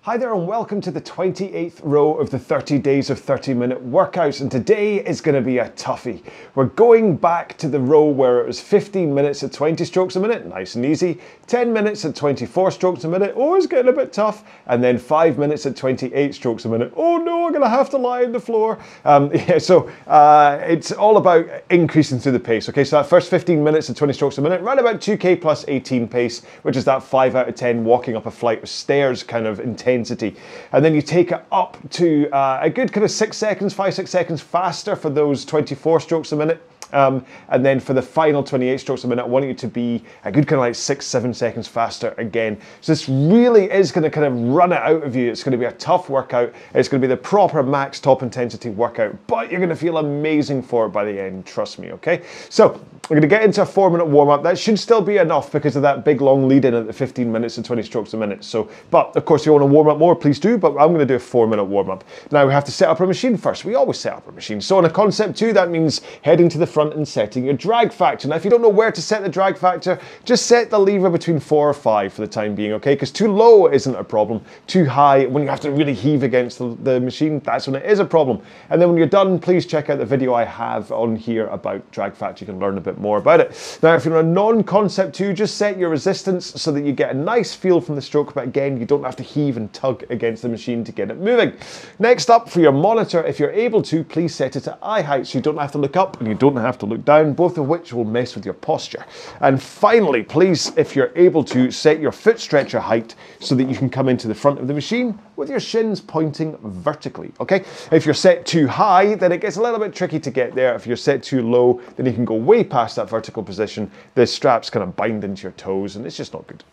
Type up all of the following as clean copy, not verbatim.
Hi there and welcome to the 28th row of the 30 days of 30-minute workouts, and today is going to be a toughie. We're going back to the row where it was 15 minutes at 20 strokes a minute, nice and easy, 10 minutes at 24 strokes a minute, oh it's getting a bit tough, and then 5 minutes at 28 strokes a minute, oh no I'm going to have to lie on the floor. It's all about increasing through the pace. Okay, so that first 15 minutes at 20 strokes a minute, right about 2k plus 18 pace, which is that 5 out of 10 walking up a flight of stairs kind of intensity. And then you take it up to a good kind of 6 seconds, 5-6 seconds faster for those 24 strokes a minute. And then for the final 28 strokes a minute, I want you to be a good kind of like 6-7 seconds faster again. So this really is going to kind of run it out of you. It's going to be a tough workout. It's going to be the proper max top intensity workout, but you're going to feel amazing for it by the end, trust me, okay? So we're going to get into a 4-minute warm-up. That should still be enough because of that big long lead in at the 15 minutes and 20 strokes a minute. So, but of course, if you want to warm up more, please do, but I'm going to do a 4-minute warm-up. Now we have to set up our machine first. We always set up our machine. So on a concept 2, that means heading to the front and setting your drag factor. Now if you don't know where to set the drag factor, just set the lever between 4 or 5 for the time being, okay? Because too low isn't a problem. Too high, when you have to really heave against the machine, that's when it is a problem. And then when you're done, please check out the video I have on here about drag factor. You can learn a bit more about it. Now if you're on a non-concept 2, just set your resistance so that you get a nice feel from the stroke, but again, you don't have to heave and tug against the machine to get it moving. Next up, for your monitor, if you're able to, please set it to eye height so you don't have to look up and you don't have to look down, both of which will mess with your posture. And finally, please, if you're able to, set your foot stretcher height so that you can come into the front of the machine with your shins pointing vertically, okay? If you're set too high, then it gets a little bit tricky to get there. If you're set too low, then you can go way past that vertical position. The straps kind of bind into your toes and it's just not good.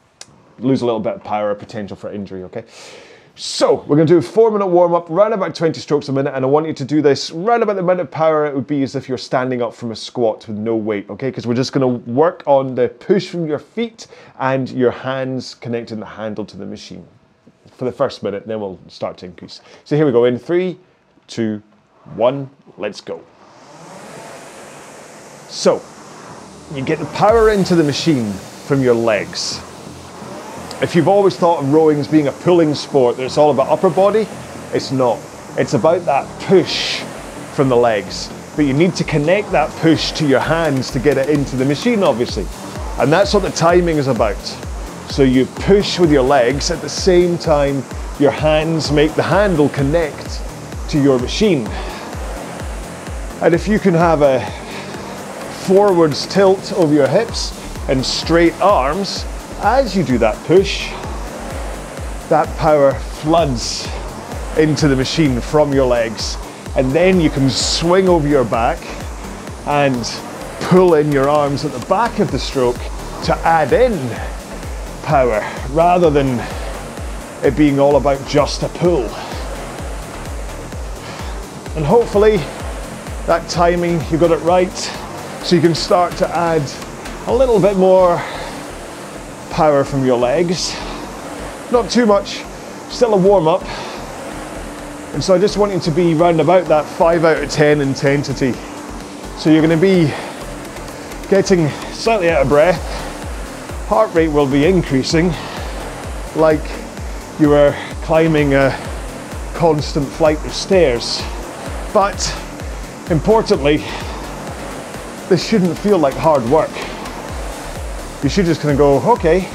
Lose a little bit of power, potential for injury, okay? So we're going to do a 4-minute warm-up, around about 20 strokes a minute, and I want you to do this right about the amount of power it would be as if you're standing up from a squat with no weight, okay? Because we're just going to work on the push from your feet and your hands connecting the handle to the machine for the first minute, then we'll start to increase. So here we go, in 3, 2, 1, let's go. So you get the power into the machine from your legs. If you've always thought of rowing as being a pulling sport, that it's all about upper body, it's not. It's about that push from the legs. But you need to connect that push to your hands to get it into the machine, obviously. And that's what the timing is about. So you push with your legs, at the same time your hands make the handle connect to your machine. And if you can have a forwards tilt over your hips and straight arms, as you do that push, that power floods into the machine from your legs, and then you can swing over your back and pull in your arms at the back of the stroke to add in power rather than it being all about just a pull. And hopefully that timing, you got it right, so you can start to add a little bit more power from your legs. Not too much, still a warm-up. And so I just want you to be round about that 5 out of 10 intensity. So you're going to be getting slightly out of breath. Heart rate will be increasing like you were climbing a constant flight of stairs. But importantly, this shouldn't feel like hard work. You should just kind of go, okay,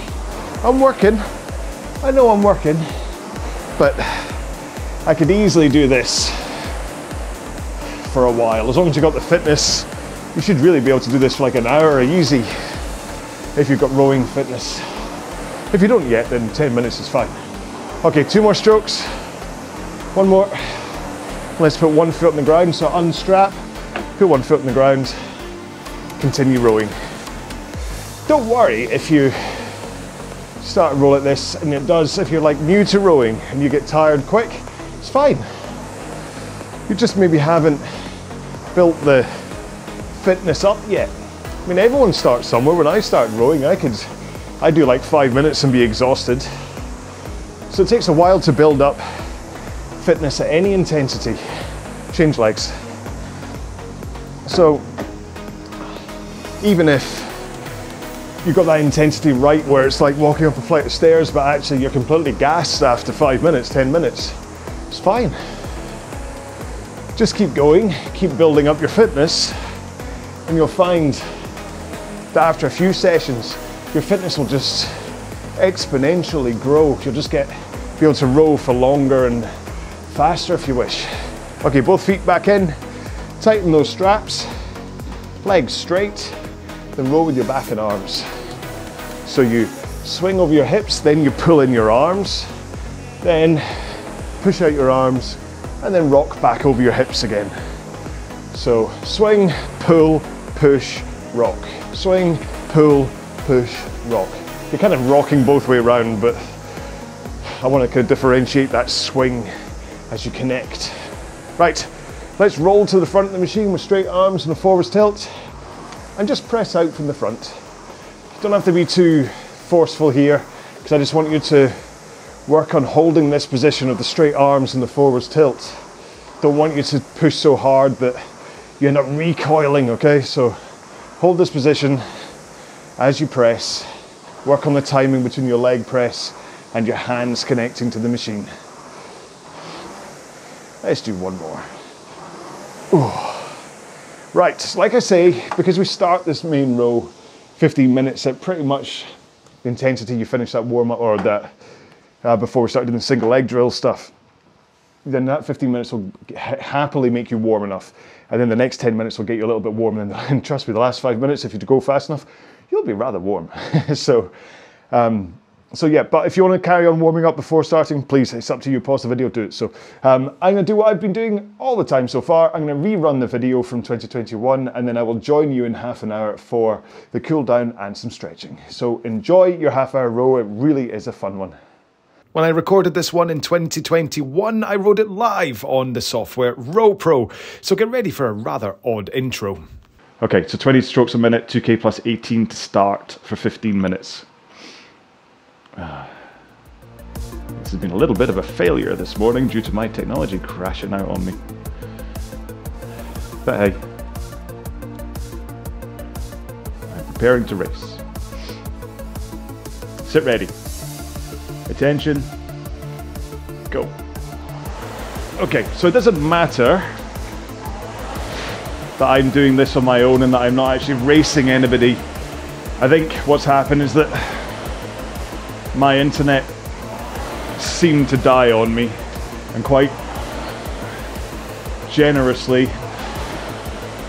I'm working. I know I'm working, but I could easily do this for a while. As long as you've got the fitness, you should really be able to do this for like an hour easy if you've got rowing fitness. If you don't yet, then 10 minutes is fine. Okay, 2 more strokes. 1 more. Let's put 1 foot on the ground, so unstrap, put 1 foot on the ground, continue rowing. Don't worry if you start a row like this and it does, if you're like new to rowing and you get tired quick, it's fine. You just maybe haven't built the fitness up yet. I mean, everyone starts somewhere. When I started rowing, I do like 5 minutes and be exhausted. So it takes a while to build up fitness at any intensity. Change legs. So even if you've got that intensity right where it's like walking up a flight of stairs, but actually you're completely gassed after 5 minutes, 10 minutes. It's fine. Just keep going, keep building up your fitness, and you'll find that after a few sessions, your fitness will just exponentially grow. You'll just be able to row for longer and faster if you wish. Okay, both feet back in, tighten those straps, legs straight, then row with your back and arms. So you swing over your hips, then you pull in your arms, then push out your arms, and then rock back over your hips again. So swing, pull, push, rock. Swing, pull, push, rock. You're kind of rocking both way around, but I want to kind of differentiate that swing as you connect. Right, let's roll to the front of the machine with straight arms and a forwards tilt, and just press out from the front. You don't have to be too forceful here, because I just want you to work on holding this position of the straight arms and the forwards tilt. Don't want you to push so hard that you end up recoiling, okay? So hold this position as you press. Work on the timing between your leg press and your hands connecting to the machine. Let's do one more. Ooh. Right, like I say, because we start this main row 15 minutes at pretty much the intensity you finish that warm up, or that before we start doing the single leg drill stuff, then that 15 minutes will happily make you warm enough. And then the next 10 minutes will get you a little bit warm. And trust me, the last 5 minutes, if you go fast enough, you'll be rather warm. So yeah, but if you want to carry on warming up before starting, please, it's up to you. Pause the video, do it. So I'm going to do what I've been doing all the time so far. I'm going to rerun the video from 2021, and then I will join you in half an hour for the cool down and some stretching. So enjoy your half-hour row. It really is a fun one. When I recorded this one in 2021, I wrote it live on the software RowPro. So get ready for a rather odd intro. Okay, so 20 strokes a minute, 2K plus 18 to start for 15 minutes. This has been a little bit of a failure this morning due to my technology crashing out on me. But hey, I'm preparing to race. Sit ready. Attention. Go. Okay, so it doesn't matter that I'm doing this on my own and that I'm not actually racing anybody. I think what's happened is that my internet seemed to die on me, and quite generously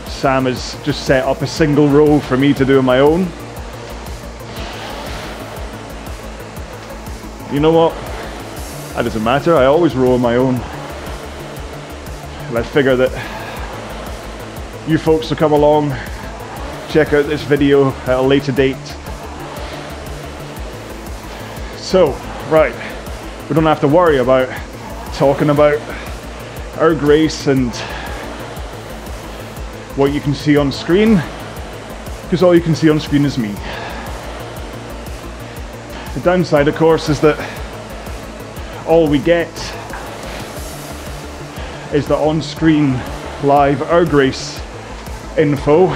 Sam has just set up a single row for me to do on my own. You know what? That doesn't matter. I always row on my own. And I figure that you folks will come along, check out this video at a later date. So, right, we don't have to worry about talking about our grace and what you can see on screen, because all you can see on screen is me. The downside, of course, is that all we get is the on-screen live our grace info.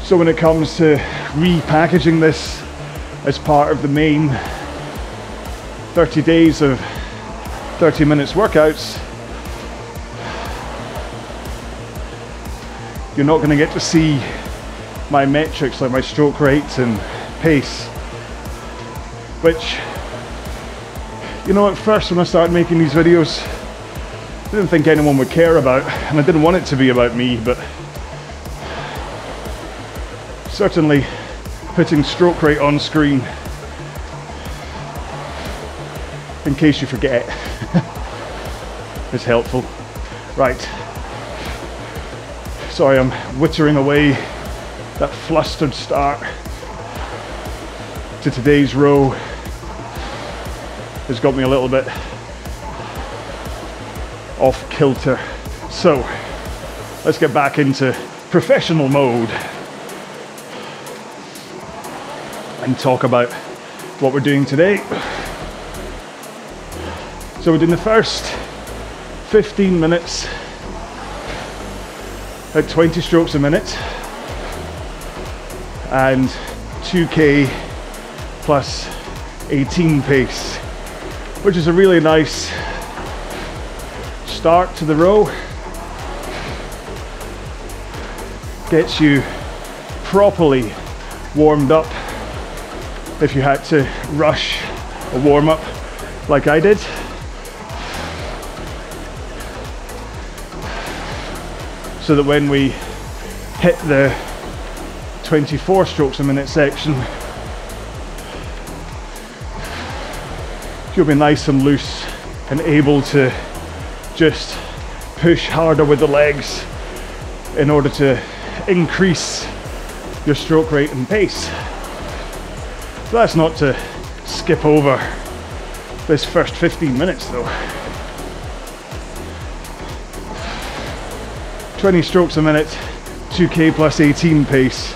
So when it comes to repackaging this as part of the main 30 days of 30 minutes workouts, you're not going to get to see my metrics like my stroke rates and pace, which, you know, at first when I started making these videos, I didn't think anyone would care about, and I didn't want it to be about me, but certainly putting stroke rate on screen, in case you forget, is helpful. Right. Sorry, I'm wittering away that flustered start to today's row. Has got me a little bit off kilter. So let's get back into professional mode and talk about what we're doing today. So we're doing the first 15 minutes at 20 strokes a minute, and 2K plus 18 pace, which is a really nice start to the row. Gets you properly warmed up if you had to rush a warm-up like I did. So that when we hit the 24 strokes a minute section, you'll be nice and loose and able to just push harder with the legs in order to increase your stroke rate and pace. So that's not to skip over this first 15 minutes though. 20 strokes a minute, 2K plus 18 pace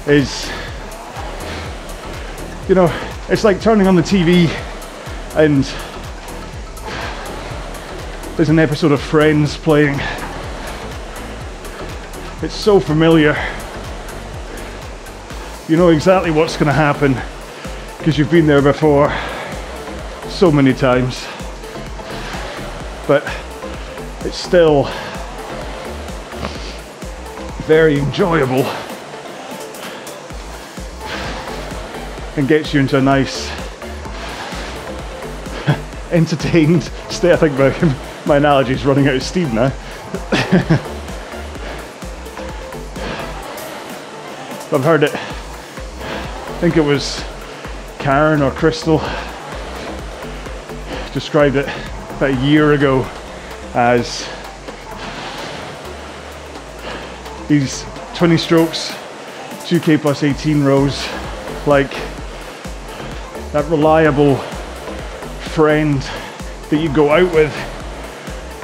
is, you know, it's like turning on the TV and there's an episode of Friends playing. It's so familiar. You know exactly what's going to happen because you've been there before so many times. But it's still very enjoyable and gets you into a nice entertained state. I think my analogy is running out of steam now. I've heard it, I think it was Karen or Crystal described it about a year ago as these 20 strokes, 2K plus 18 rows, like that reliable friend that you go out with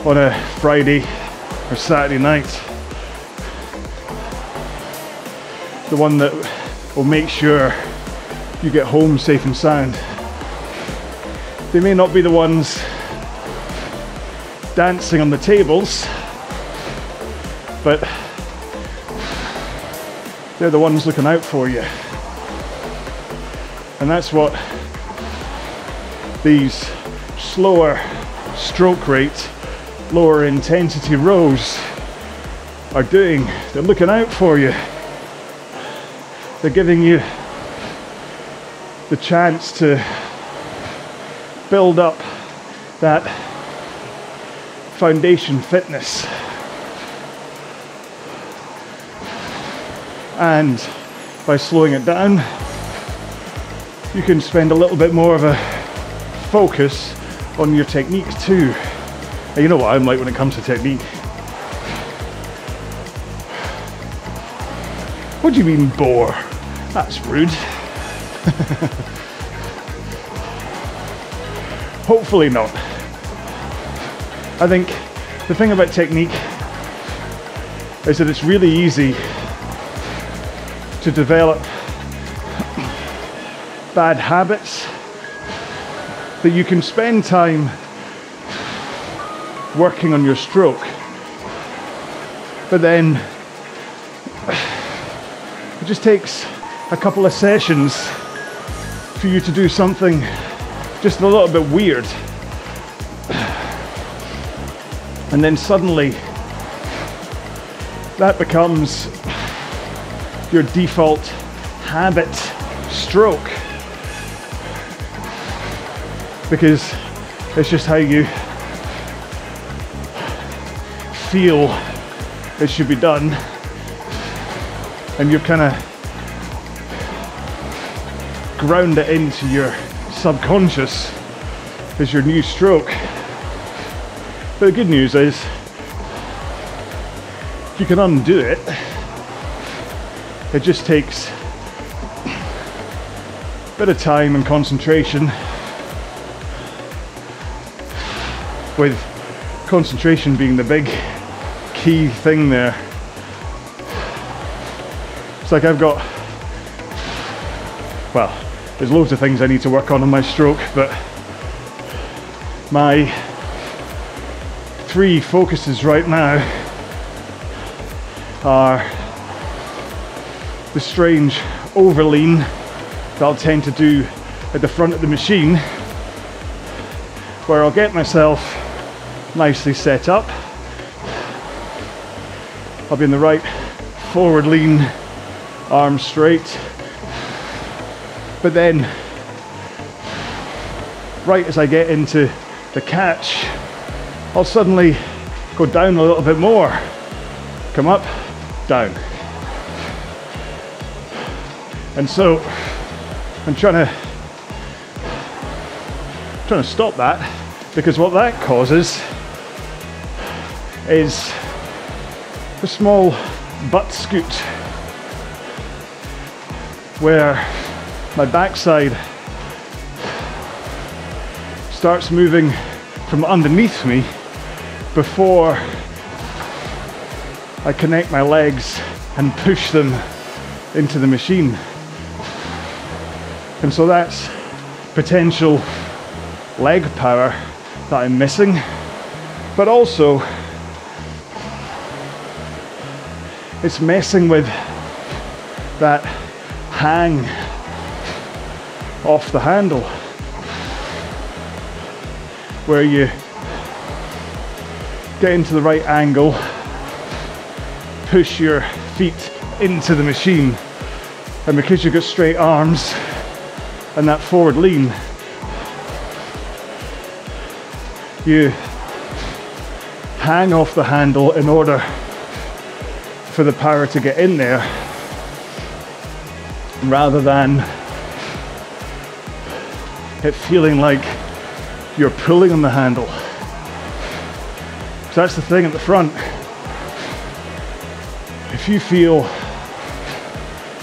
on a Friday or Saturday night. The one that will make sure you get home safe and sound. They may not be the ones dancing on the tables, but they're the ones looking out for you. And that's what these slower stroke rate, lower intensity rows are doing. They're looking out for you. They're giving you the chance to build up that foundation fitness. And by slowing it down, you can spend a little bit more of a focus on your technique too. And you know what I'm like when it comes to technique. What do you mean bore? That's rude. Hopefully not. I think the thing about technique is that it's really easy to develop bad habits that you can spend time working on your stroke, but then it just takes a couple of sessions for you to do something just a little bit weird, and then suddenly that becomes your default habit stroke, because it's just how you feel it should be done, and you're kind of ground it into your subconscious as your new stroke. But the good news is you can undo it. It just takes a bit of time and concentration, with concentration being the big key thing there. It's like I've got, well, there's loads of things I need to work on in my stroke, but my 3 focuses right now are the strange overlean that I'll tend to do at the front of the machine, where I'll get myself nicely set up. I'll be in the right forward lean, arms straight. But then, right as I get into the catch, I'll suddenly go down a little bit more. Come up, down. And so I'm trying to stop that, because what that causes is a small butt scoot where my backside starts moving from underneath me before I connect my legs and push them into the machine. And so that's potential leg power that I'm missing, but also it's messing with that hang off the handle, where you get into the right angle, push your feet into the machine, and because you've got straight arms and that forward lean, you hang off the handle in order for the power to get in there, rather than it feeling like you're pulling on the handle. So that's the thing at the front. If you feel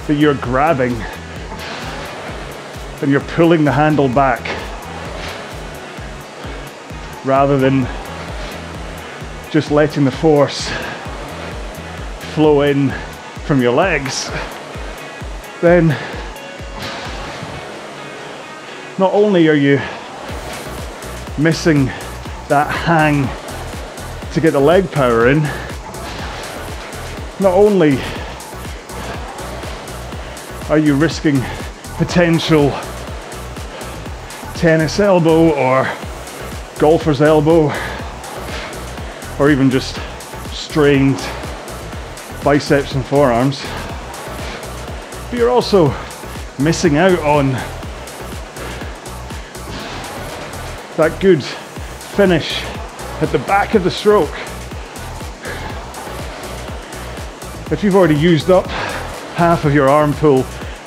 that you're grabbing and you're pulling the handle back rather than just letting the force flow in from your legs, then not only are you missing that hang to get the leg power in, not only are you risking potential tennis elbow or golfer's elbow, or even just strained biceps and forearms, but you're also missing out on that good finish at the back of the stroke. If you've already used up half of your arm pull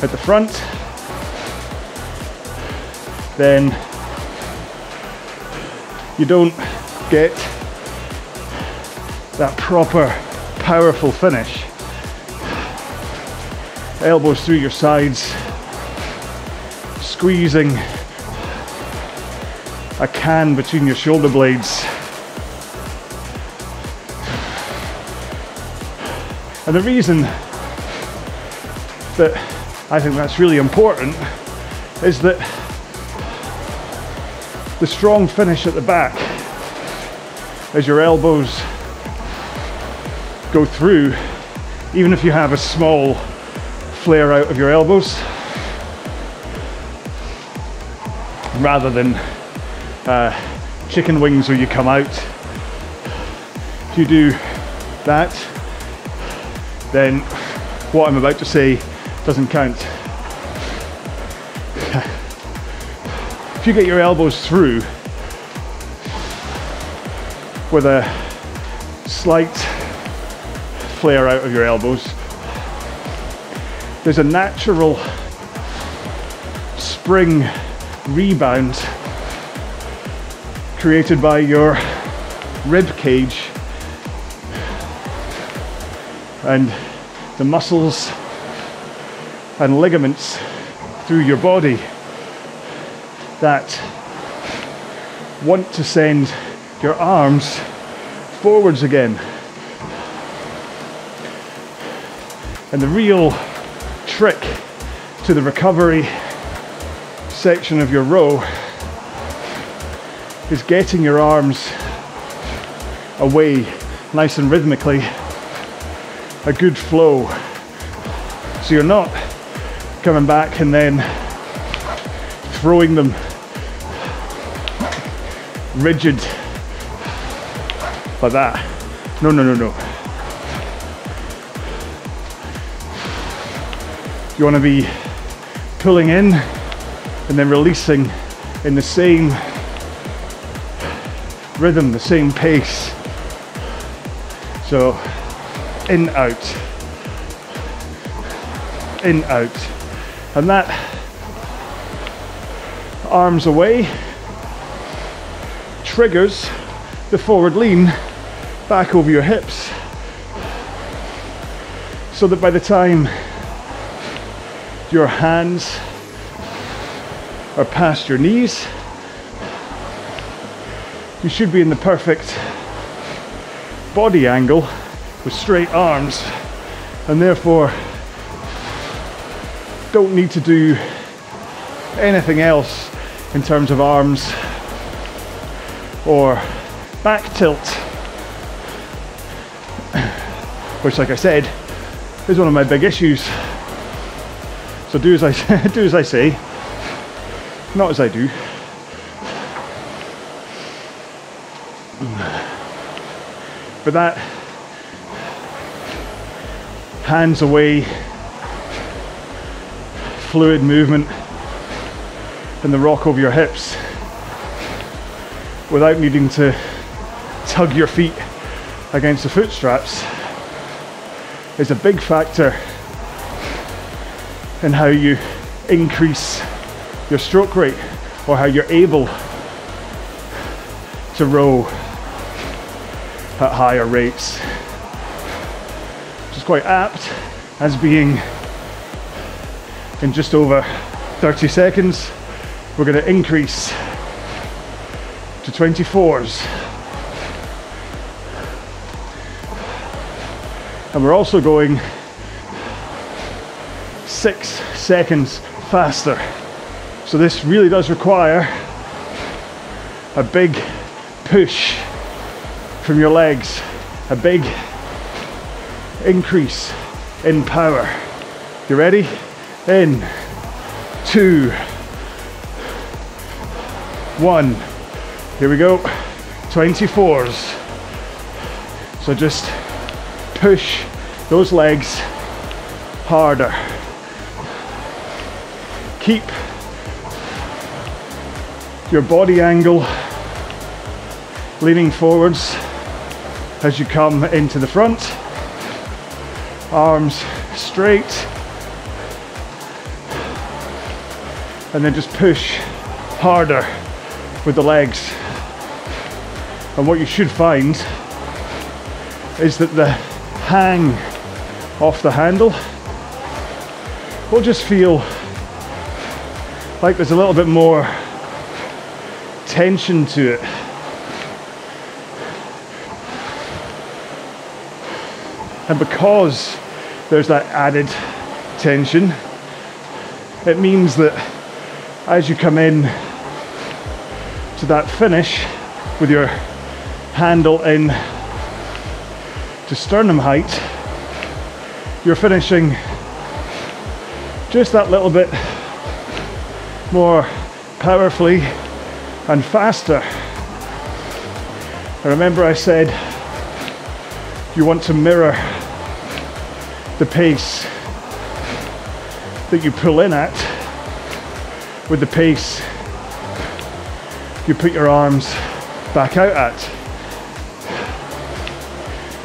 at the front, then you don't get that proper powerful finish. Elbows through your sides, squeezing a can between your shoulder blades. And the reason that I think that's really important is that the strong finish at the back, as your elbows go through, even if you have a small flare out of your elbows, rather than chicken wings where you come out. If you do that, then what I'm about to say doesn't count. If you get your elbows through with a slight flare out of your elbows, there's a natural spring rebound created by your rib cage and the muscles and ligaments through your body that want to send your arms forwards again. And the real trick to the recovery section of your row is getting your arms away nice and rhythmically, a good flow, so you're not coming back and then throwing them rigid like that. No, no, no, no. You want to be pulling in and then releasing in the same rhythm, the same pace. So in, out, in, out. And that arms away triggers the forward lean back over your hips, so that by the time your hands are past your knees, you should be in the perfect body angle with straight arms, and therefore don't need to do anything else in terms of arms or back tilt, which, like I said, is one of my big issues. So do as I do as I say, not as I do. But that hands away, fluid movement, and the rock over your hips without needing to tug your feet against the foot straps is a big factor in how you increase your stroke rate, or how you're able to row at higher rates, which is quite apt, as being in just over 30 seconds we're going to increase to 24s, and we're also going 6 seconds faster. So this really does require a big push from your legs, a big increase in power. You ready? In, 2, 1. Here we go. 24s. So just push those legs harder. Keep your body angle leaning forwards as you come into the front. Arms straight. And then just push harder with the legs. And what you should find is that the hang off the handle will just feel like there's a little bit more tension to it. And because there's that added tension, it means that as you come in to that finish with your handle in to sternum height, you're finishing just that little bit more powerfully and faster. And remember, I said you want to mirror the pace that you pull in at with the pace you put your arms back out at.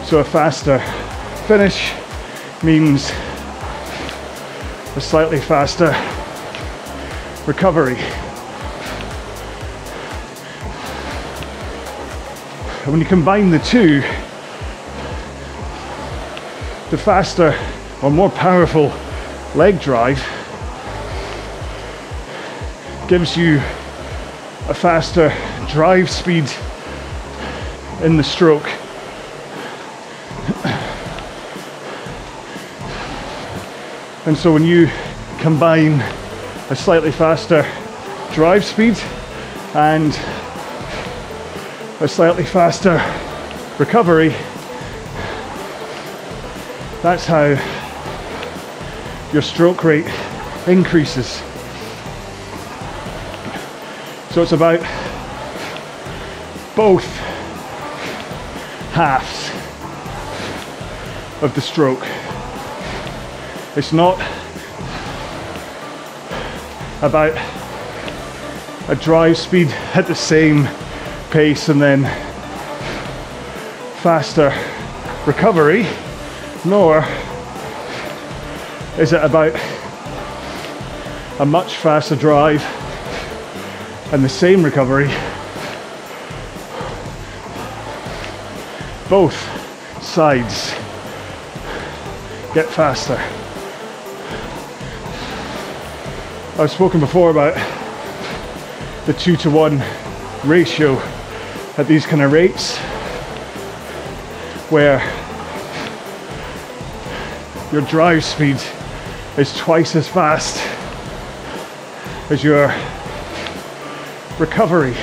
So a faster finish means a slightly faster recovery. And when you combine the two, the faster or more powerful leg drive gives you a faster drive speed in the stroke. And so when you combine a slightly faster drive speed and a slightly faster recovery, that's how your stroke rate increases. So it's about both halves of the stroke. It's not about a drive speed at the same pace and then faster recovery, nor is it about a much faster drive and the same recovery. Both sides get faster. I've spoken before about the 2-to-1 ratio at these kind of rates, where your drive speed is twice as fast as your recovery.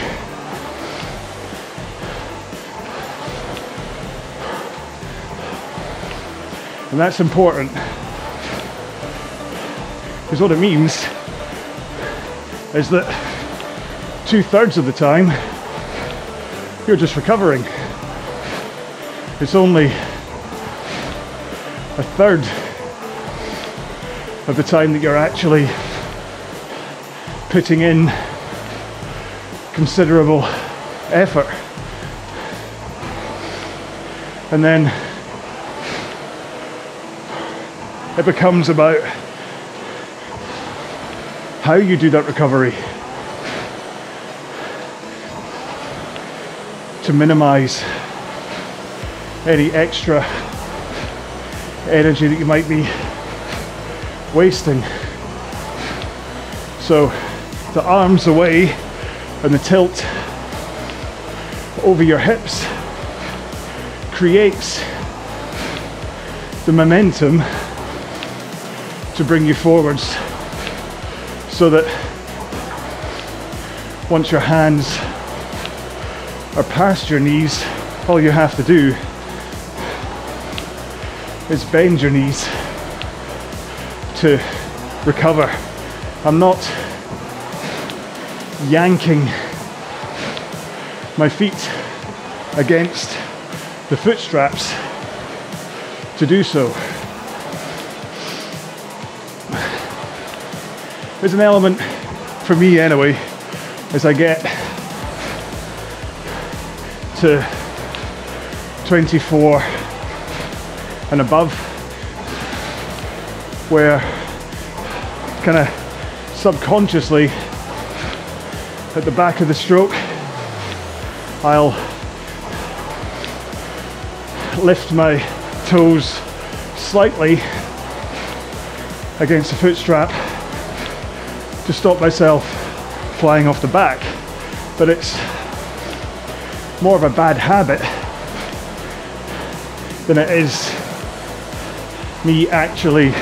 And that's important, because what it means is that 2/3 of the time you're just recovering. It's only 1/3 of the time that you're actually putting in considerable effort. And then it becomes about how you do that recovery to minimize any extra energy that you might be wasting. So the arms away and the tilt over your hips creates the momentum to bring you forwards, so that once your hands are past your knees, all you have to do is bend your knees to recover. I'm not yanking my feet against the foot straps to do so. There's an element, for me anyway, as I get to 24 and above, where kind of subconsciously at the back of the stroke I'll lift my toes slightly against the foot strap to stop myself flying off the back, but it's more of a bad habit than it is me actually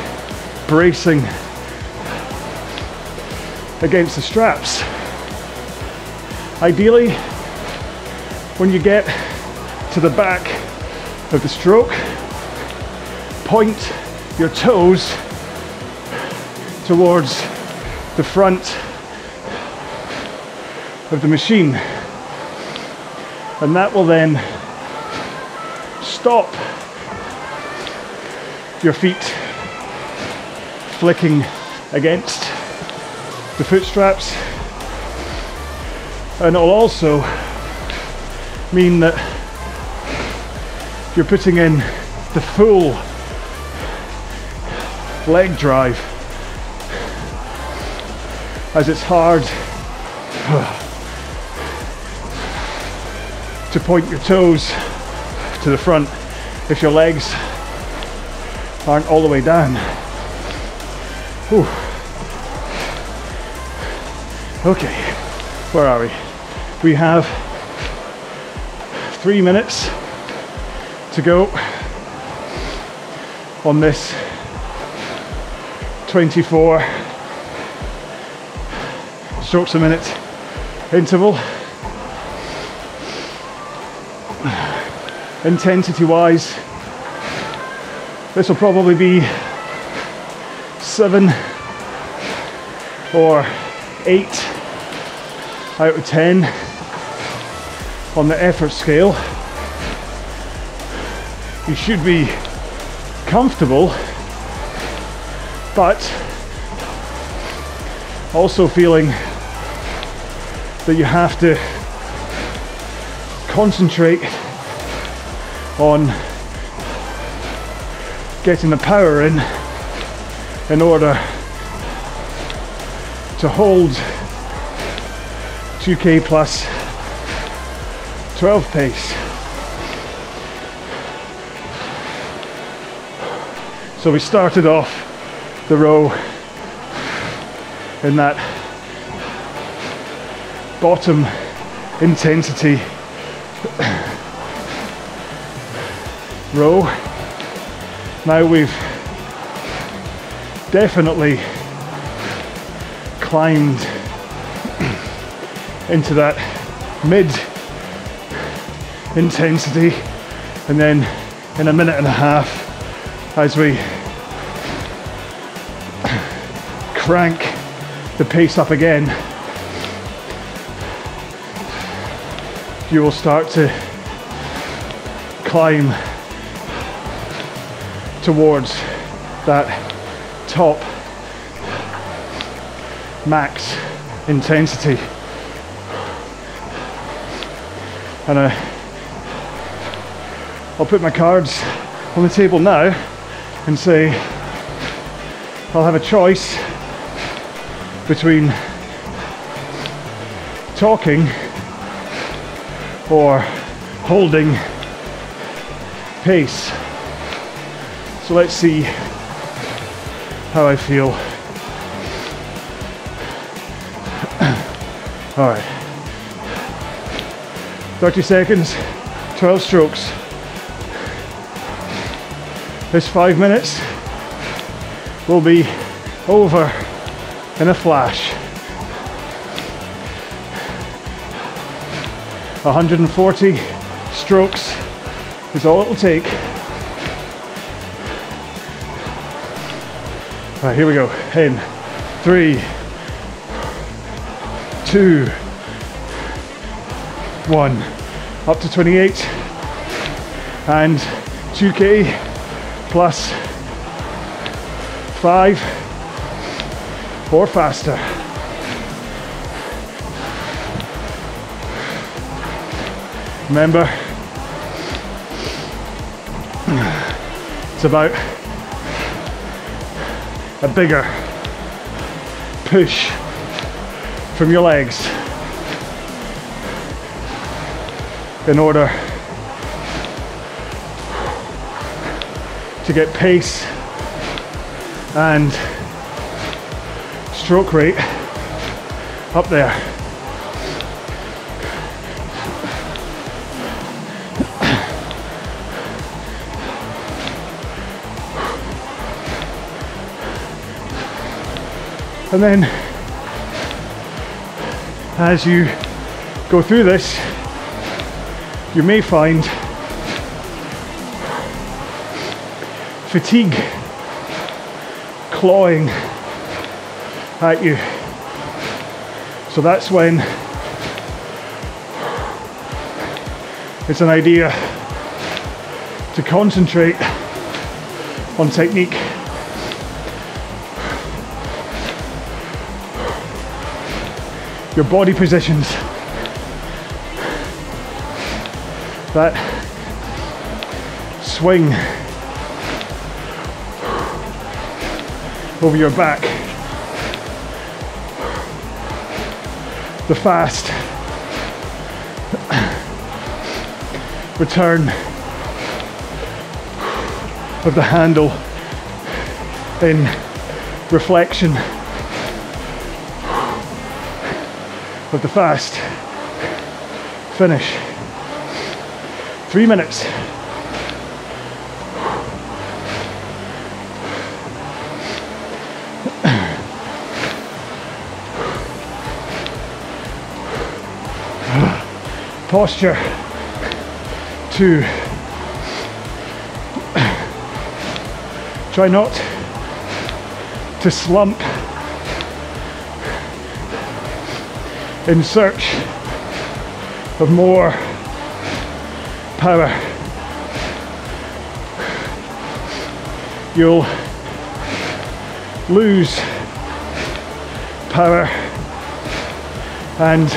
bracing against the straps. Ideally, when you get to the back of the stroke, point your toes towards the front of the machine, and that will then stop your feet flicking against the foot straps, and it'll also mean that you're putting in the full leg drive, as it's hard to point your toes to the front if your legs aren't all the way down. Whew. Okay, where are we? We have 3 minutes to go on this 24 strokes a minute interval. Intensity wise, this will probably be 7 or 8 out of 10 on the effort scale. You should be comfortable, but also feeling that you have to concentrate on getting the power in order to hold 2K plus 12 pace. So we started off the row in that bottom intensity row. Now we've definitely climbed into that mid intensity, and then in a minute and a half, as we crank the pace up again, you will start to climb towards that top max intensity. And I'll put my cards on the table now and say I'll have a choice between talking or holding pace. So let's see how I feel. All right, 30 seconds, 12 strokes. This 5 minutes will be over in a flash. 140 strokes is all it'll take. All right, here we go. In 3, 2, 1. Up to 28 and 2K plus 5 or faster. Remember, it's about a bigger push from your legs in order to get pace and stroke rate up there. And then as you go through this, you may find fatigue clawing at you. So that's when it's an idea to concentrate on technique. Your body positions, that swing over your back, the fast return of the handle in reflection of the fast finish. 3 minutes. Posture 2. Try not to slump in search of more power. You'll lose power and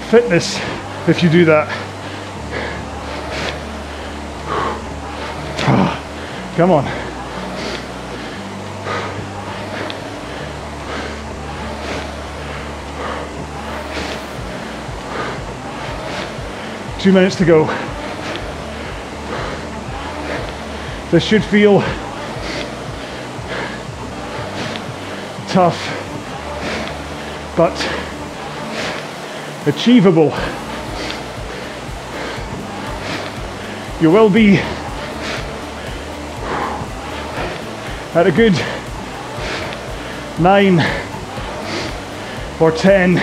fitness if you do that. Come on. Two minutes to go. This should feel tough, but achievable. You will be at a good 9 or 10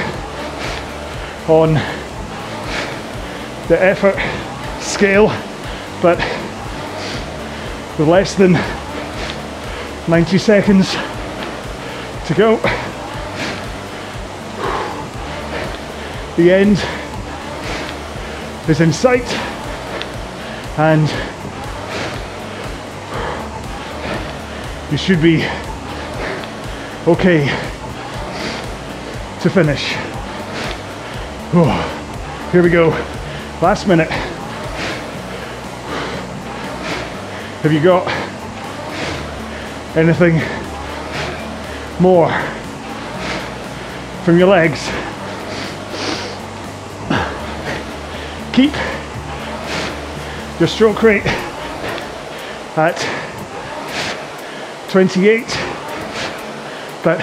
on the effort scale, but with less than 90 seconds to go. The end is in sight, and you should be okay to finish. Here we go, last minute. Have you got anything more from your legs? Keep your stroke rate at 28, but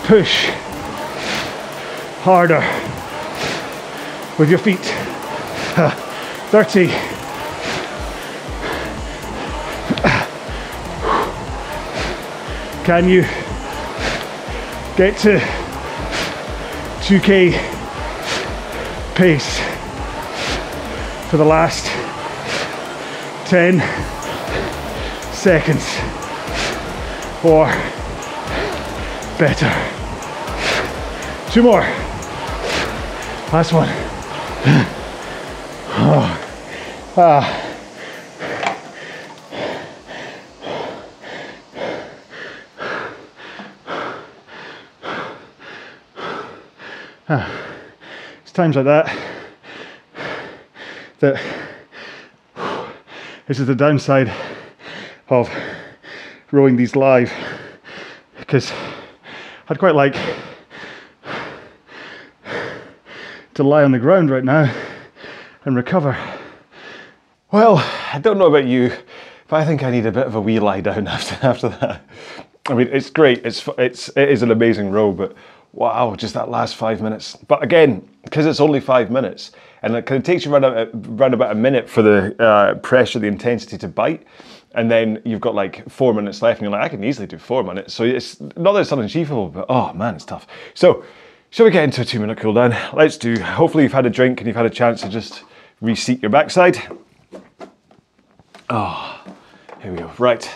push harder with your feet. 30. Can you get to 2K pace for the last 10 seconds or better? 2 more. Last one. It's times like that this is the downside of rowing these live, because I'd quite like to lie on the ground right now and recover. Well, I don't know about you, but I think I need a bit of a wee lie down after that. I mean, it's great, it is an amazing row, but wow, just that last 5 minutes. But again, because it's only 5 minutes, and it kind of takes you around about a minute for the pressure, the intensity to bite, and then you've got like 4 minutes left, and you're like, I can easily do 4 minutes. So it's not that it's unachievable, but oh man, it's tough. So, shall we get into a 2-minute cool down? Let's do, hopefully you've had a drink and you've had a chance to just reseat your backside. Oh, here we go, right.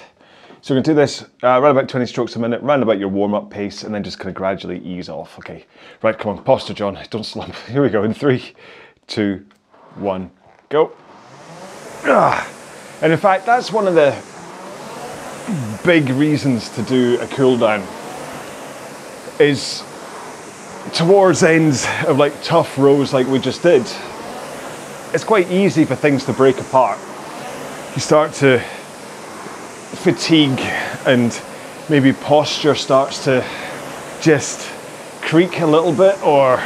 So we're gonna do this around about 20 strokes a minute, round about your warm-up pace, and then just kind of gradually ease off, okay? Right, come on, posture, John, don't slump. Here we go, in 3, 2, 1, go. And in fact, that's one of the big reasons to do a cool down, is towards ends of like tough rows like we just did, it's quite easy for things to break apart. You start to fatigue, and maybe posture starts to just creak a little bit, or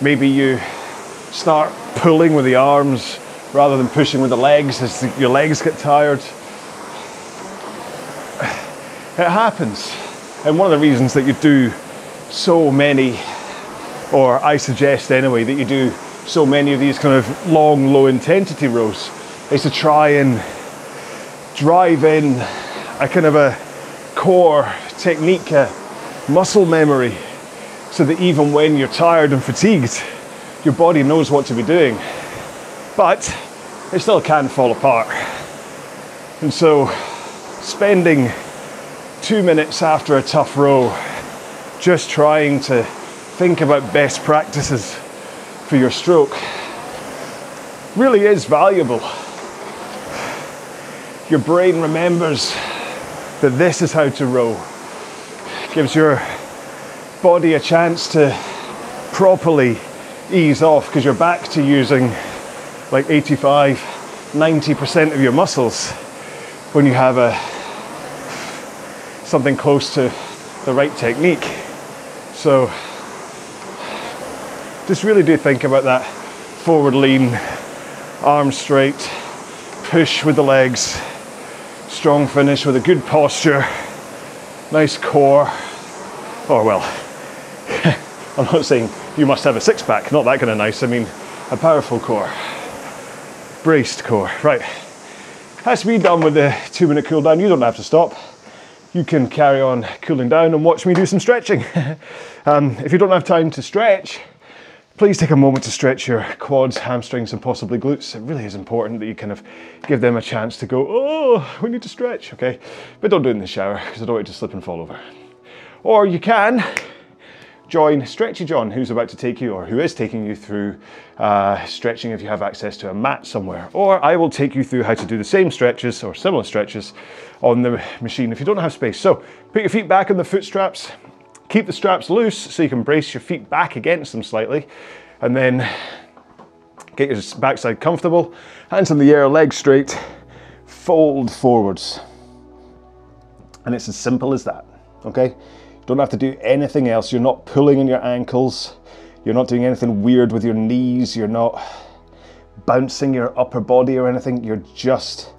maybe you start pulling with the arms rather than pushing with the legs as your legs get tired. It happens, and one of the reasons that you do so many, or I suggest anyway, that you do so many of these kind of long, low intensity rows, is to try and drive in a kind of a core technique, a muscle memory, so that even when you're tired and fatigued, your body knows what to be doing. But it still can fall apart. And so spending 2 minutes after a tough row just trying to think about best practices for your stroke really is valuable. Your brain remembers that this is how to row. Gives your body a chance to properly ease off, because you're back to using like 85–90% of your muscles when you have something close to the right technique. So just really do think about that forward lean, arms straight, push with the legs, strong finish with a good posture, nice core. Oh well, I'm not saying you must have a six-pack, not that kind of nice, I mean a powerful core, braced core. Right, that's me done with the 2-minute cool down. You don't have to stop. You can carry on cooling down and watch me do some stretching. If you don't have time to stretch, please take a moment to stretch your quads, hamstrings, and possibly glutes. It really is important that you kind of give them a chance to go, oh, we need to stretch, okay? But don't do it in the shower, because I don't want you to slip and fall over. Or you can join Stretchy John, who's about to take you, or who is taking you through stretching if you have access to a mat somewhere. Or I will take you through how to do the same stretches or similar stretches on the machine if you don't have space. So put your feet back on the foot straps, keep the straps loose so you can brace your feet back against them slightly, and then get your backside comfortable, hands in the air, legs straight, fold forwards. And it's as simple as that, okay? Don't have to do anything else. You're not pulling in your ankles. You're not doing anything weird with your knees. You're not bouncing your upper body or anything. You're just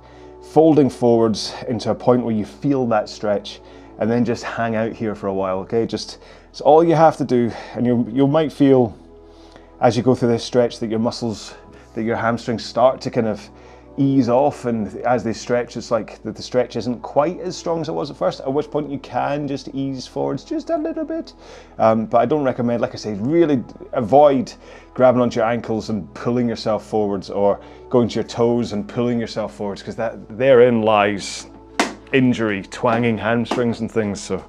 folding forwards into a point where you feel that stretch, and then just hang out here for a while, okay? Just, it's all you have to do. And you might feel as you go through this stretch that your muscles, that your hamstrings start to kind of ease off, and as they stretch, it's like that the stretch isn't quite as strong as it was at first, at which point you can just ease forwards just a little bit. But I don't recommend, like I say, really avoid grabbing onto your ankles and pulling yourself forwards, or going to your toes and pulling yourself forwards, because that therein lies injury, twanging hamstrings and things. So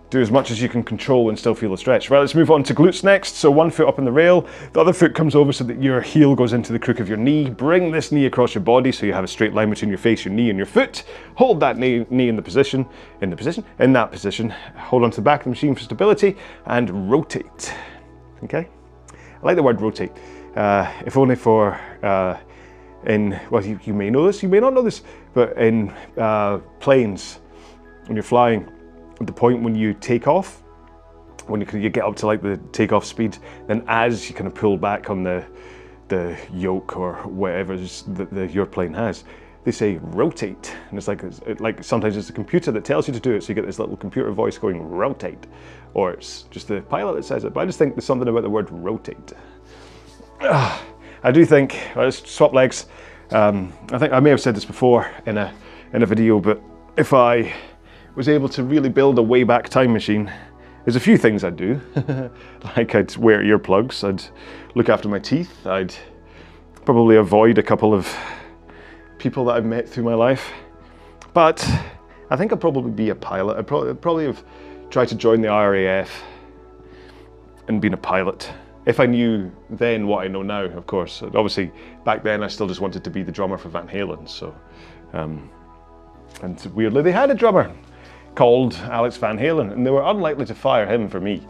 do as much as you can control and still feel the stretch. Right, let's move on to glutes next. So one foot up on the rail, the other foot comes over so that your heel goes into the crook of your knee. Bring this knee across your body so you have a straight line between your face, your knee, and your foot. Hold that knee in that position. Hold onto the back of the machine for stability and rotate. Okay? I like the word rotate. If only for, well, you may know this, you may not know this, but in planes, when you're flying, at the point when you take off, when you get up to like the takeoff speed, then as you kind of pull back on the yoke or whatever your plane has, they say rotate, and it's like sometimes it's the computer that tells you to do it, so you get this little computer voice going rotate, or it's just the pilot that says it. But I just think there's something about the word rotate. I do think, let's swap legs. I think I may have said this before in a video, but if I was able to really build a way back time machine, there's a few things I'd do. Like I'd wear earplugs, I'd look after my teeth, I'd probably avoid a couple of people that I've met through my life. But I think I'd probably be a pilot. I'd probably have tried to join the RAF and been a pilot. If I knew then what I know now, of course. Obviously, back then I still just wanted to be the drummer for Van Halen, so. And weirdly, they had a drummer called Alex Van Halen, and they were unlikely to fire him for me.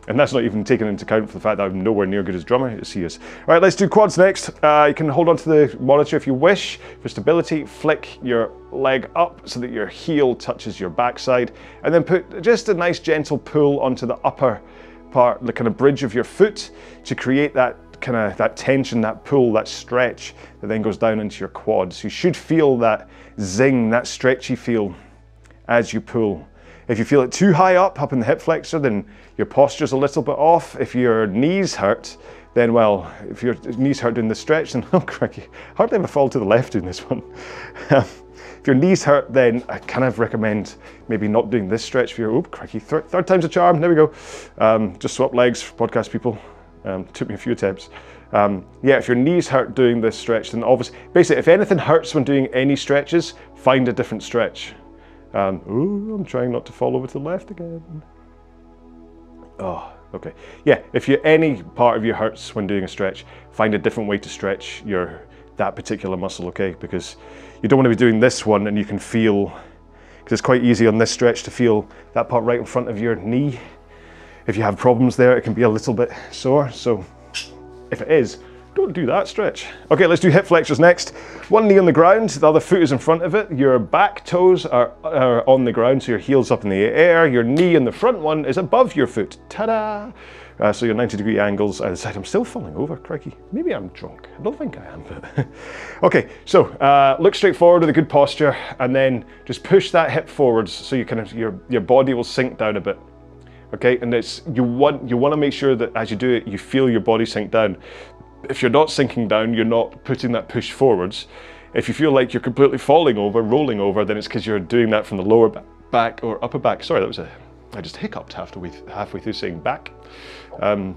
And that's not even taken into account for the fact that I'm nowhere near good as drummer as he is. All right, let's do quads next. You can hold on to the monitor if you wish. For stability, flick your leg up so that your heel touches your backside, and then put just a nice gentle pull onto the upper part, the kind of bridge of your foot, to create that kind of that tension, that pull, that stretch that then goes down into your quads. You should feel that zing, that stretchy feel as you pull. If you feel it too high up in the hip flexor, then your posture's a little bit off. If your knees hurt, then well, if your knees hurt doing the stretch, then oh crikey, hardly ever fall to the left doing this one. If your knees hurt, then I kind of recommend maybe not doing this stretch for your, oh crikey, third time's a charm, there we go. Just swap legs for podcast people. Took me a few attempts. Yeah, if your knees hurt doing this stretch, then obviously, basically, if anything hurts when doing any stretches, find a different stretch. Ooh, I'm trying not to fall over to the left again. Oh, okay. Yeah, if any part of you hurts when doing a stretch, find a different way to stretch that particular muscle, okay? Because you don't want to be doing this one and you can feel, because it's quite easy on this stretch to feel that part right in front of your knee. If you have problems there, it can be a little bit sore. So if it is, don't do that stretch. Okay, let's do hip flexors next. One knee on the ground, the other foot is in front of it. Your back toes are on the ground, so your heel's up in the air. Your knee in the front one is above your foot. Ta-da! So your 90-degree angles either side. I'm still falling over, crikey. Maybe I'm drunk. I don't think I am, but okay, so look straight forward with a good posture, and then just push that hip forwards so you your body will sink down a bit. Okay, and you want to make sure that as you do it, you feel your body sink down. If you're not sinking down, you're not putting that push forwards. If you feel like you're completely falling over, rolling over, then it's because you're doing that from the lower back or upper back. Sorry, I just hiccuped halfway through saying back. I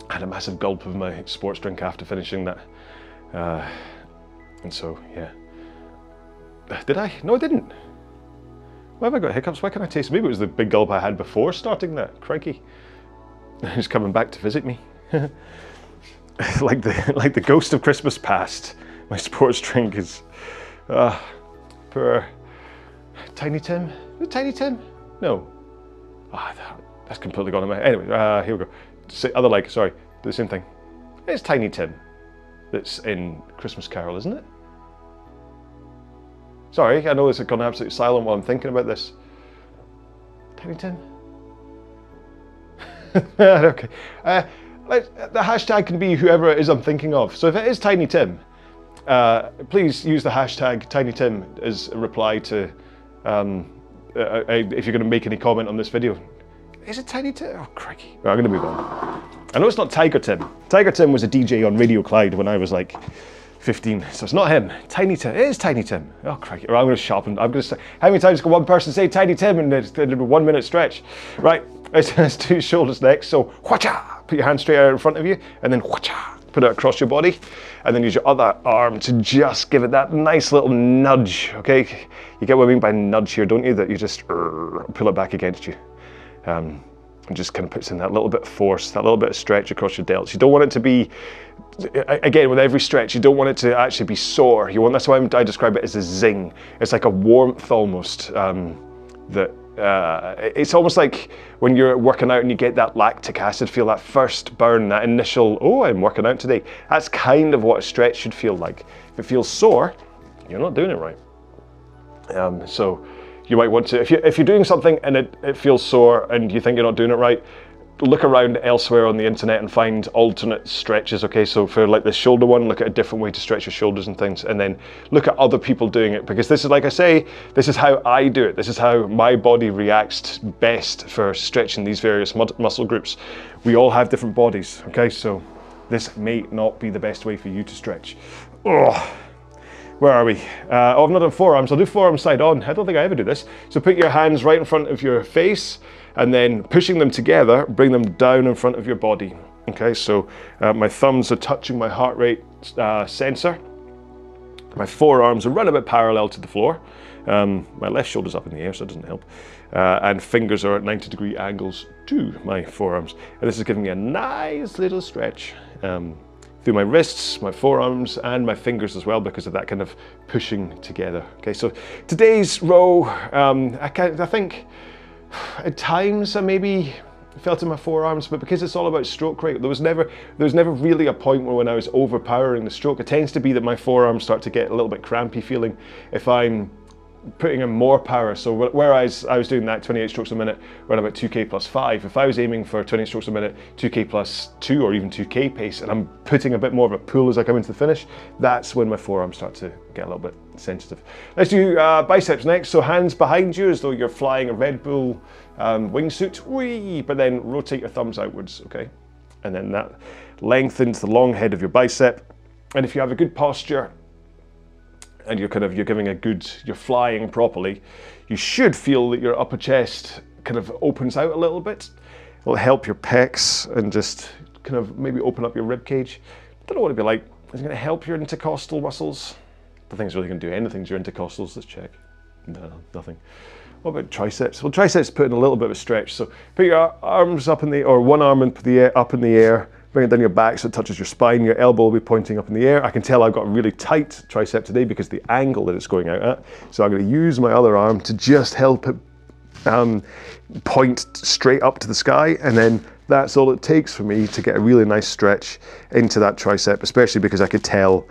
had a massive gulp of my sports drink after finishing that. And so, yeah. Did I? No, I didn't. Why have I got hiccups? Why can't I taste? Maybe it was the big gulp I had before starting that. Crikey. He's coming back to visit me. like the ghost of Christmas past. My sports drink is poor Tiny Tim. Is it Tiny Tim? No. That's completely gone in my head. Anyway, here we go. Other leg, sorry, the same thing. It's Tiny Tim that's in Christmas Carol, isn't it? Sorry, I know it's gone absolutely silent while I'm thinking about this. Tiny Tim? Okay. The hashtag can be whoever it is I'm thinking of. So if it is Tiny Tim, please use the hashtag Tiny Tim as a reply to if you're going to make any comment on this video. Is it Tiny Tim? Oh, crikey. Right, I'm going to move on. I know it's not Tiger Tim. Tiger Tim was a DJ on Radio Clyde when I was like 15, so it's not him. Tiny Tim. It is Tiny Tim. Oh, crikey. Right, I'm going to sharpen. I'm going to say, how many times can one person say Tiny Tim in a 1 minute stretch? Right, let's do shoulders next. So, whacha! Put your hand straight out in front of you, and then whacha! Put it across your body, and then use your other arm to just give it that nice little nudge, okay? You get what I mean by nudge here, don't you? That you just pull it back against you. And just kind of puts in that little bit of force, that little bit of stretch across your delts. You don't want it to be, again, with every stretch, you don't want it to actually be sore. That's why I describe it as a zing. It's like a warmth almost, it's almost like when you're working out and you get that lactic acid, feel that first burn, that initial, oh, I'm working out today. That's kind of what a stretch should feel like. If it feels sore, you're not doing it right. So you might want to, if you're doing something and it feels sore and you think you're not doing it right, look around elsewhere on the internet and find alternate stretches, okay? So for like the shoulder one, look at a different way to stretch your shoulders and things, and then look at other people doing it, because this is, like I say, this is how I do it. This is how my body reacts best for stretching these various muscle groups. We all have different bodies, okay? So this may not be the best way for you to stretch. Oh. Where are we? Oh, I've not done forearms. I'll do forearms side on. I don't think I ever do this. So put your hands right in front of your face, and then pushing them together, bring them down in front of your body. Okay, so my thumbs are touching my heart rate sensor. My forearms are right a bit parallel to the floor. My left shoulder's up in the air, so it doesn't help. And fingers are at 90-degree angles to my forearms. And this is giving me a nice little stretch through my wrists, my forearms, and my fingers as well, because of that kind of pushing together. Okay, so today's row, I think at times I maybe felt in my forearms, but because it's all about stroke rate, there was never really a point where when I was overpowering the stroke. It tends to be that my forearms start to get a little bit crampy feeling if I'm putting in more power. So whereas I was doing that 28 strokes a minute around about 2k plus 5, if I was aiming for 20 strokes a minute, 2k plus 2 or even 2k pace, and I'm putting a bit more of a pull as I come into the finish, that's when my forearms start to get a little bit sensitive. Let's do biceps next. So hands behind you as though you're flying a Red Bull wingsuit, whee, but then rotate your thumbs outwards, okay? And then that lengthens the long head of your bicep. And if you have a good posture, and you're flying properly, you should feel that your upper chest kind of opens out a little bit. It'll help your pecs and just kind of maybe open up your rib cage. Don't know what it'd be like. Is it going to help your intercostal muscles? I don't think it's really going to do anything to your intercostals. Let's check. No, nothing. What about triceps? Well, triceps put in a little bit of a stretch. So put your arms up in the, or one arm up in the air, bring it down your back so it touches your spine. Your elbow will be pointing up in the air. I can tell I've got a really tight tricep today because the angle that it's going out at. So I'm going to use my other arm to just help it point straight up to the sky, and then that's all it takes for me to get a really nice stretch into that tricep, especially because I could tell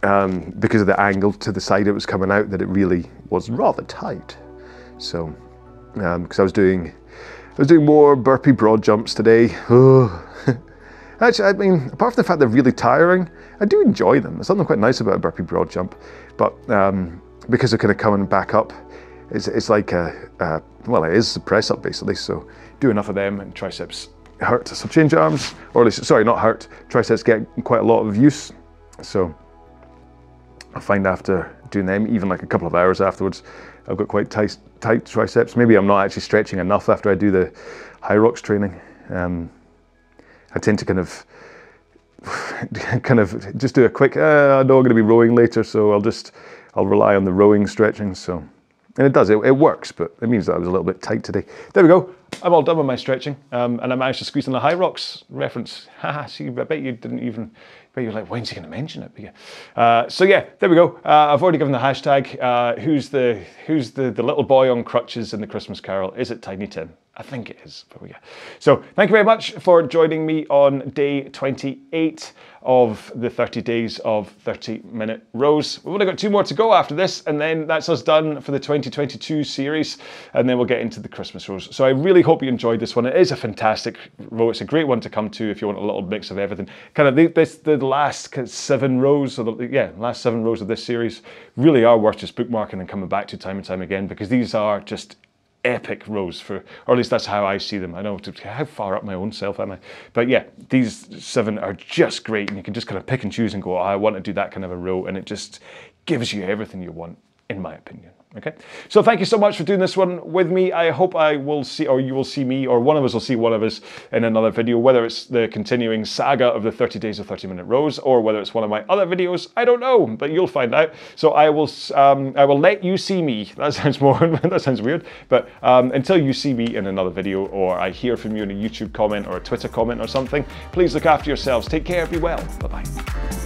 because of the angle to the side it was coming out that it really was rather tight. So because I was doing more burpee broad jumps today. Actually, I mean, apart from the fact they're really tiring, I do enjoy them. There's something quite nice about a burpee broad jump, but because they're kind of coming back up, it's like well, it is a press up basically. So do enough of them and triceps hurt. So change arms, or at least, sorry, not hurt. Triceps get quite a lot of use. So I find after doing them, even like a couple of hours afterwards, I've got quite tight triceps. Maybe I'm not actually stretching enough after I do the high rocks training. I tend to kind of just do a quick, I know I'm going to be rowing later, so I'll rely on the rowing stretching. So, and it does, it works, but it means that I was a little bit tight today. There we go. I'm all done with my stretching, and I managed to squeeze in the high rocks reference. Haha, see, I bet you didn't even, but you're like, when's he going to mention it? But yeah. So yeah, there we go. I've already given the hashtag. Who's the little boy on crutches in the Christmas Carol? Is it Tiny Tim? I think it is, but yeah. So thank you very much for joining me on day 28 of the 30 days of 30-minute rows. We've only got 2 more to go after this, and then that's us done for the 2022 series, and then we'll get into the Christmas rows. So I really hope you enjoyed this one. It is a fantastic row. It's a great one to come to if you want a little mix of everything. Kind of the last 7 rows, last 7 rows of this series really are worth just bookmarking and coming back to time and time again, because these are just epic rows or at least that's how I see them. I know how far up my own self am I, but yeah, these 7 are just great, and you can just kind of pick and choose and go, oh, I want to do that kind of a row, and it just gives you everything you want, in my opinion. Okay, so thank you so much for doing this one with me. I hope I will see, or you will see me, or one of us will see one of us in another video, whether it's the continuing saga of the 30 days of 30-minute rows, or whether it's one of my other videos. I don't know, but you'll find out. So I will let you see me. That sounds that sounds weird, but until you see me in another video, or I hear from you in a YouTube comment or a Twitter comment or something, please look after yourselves. Take care, be well. Bye-bye.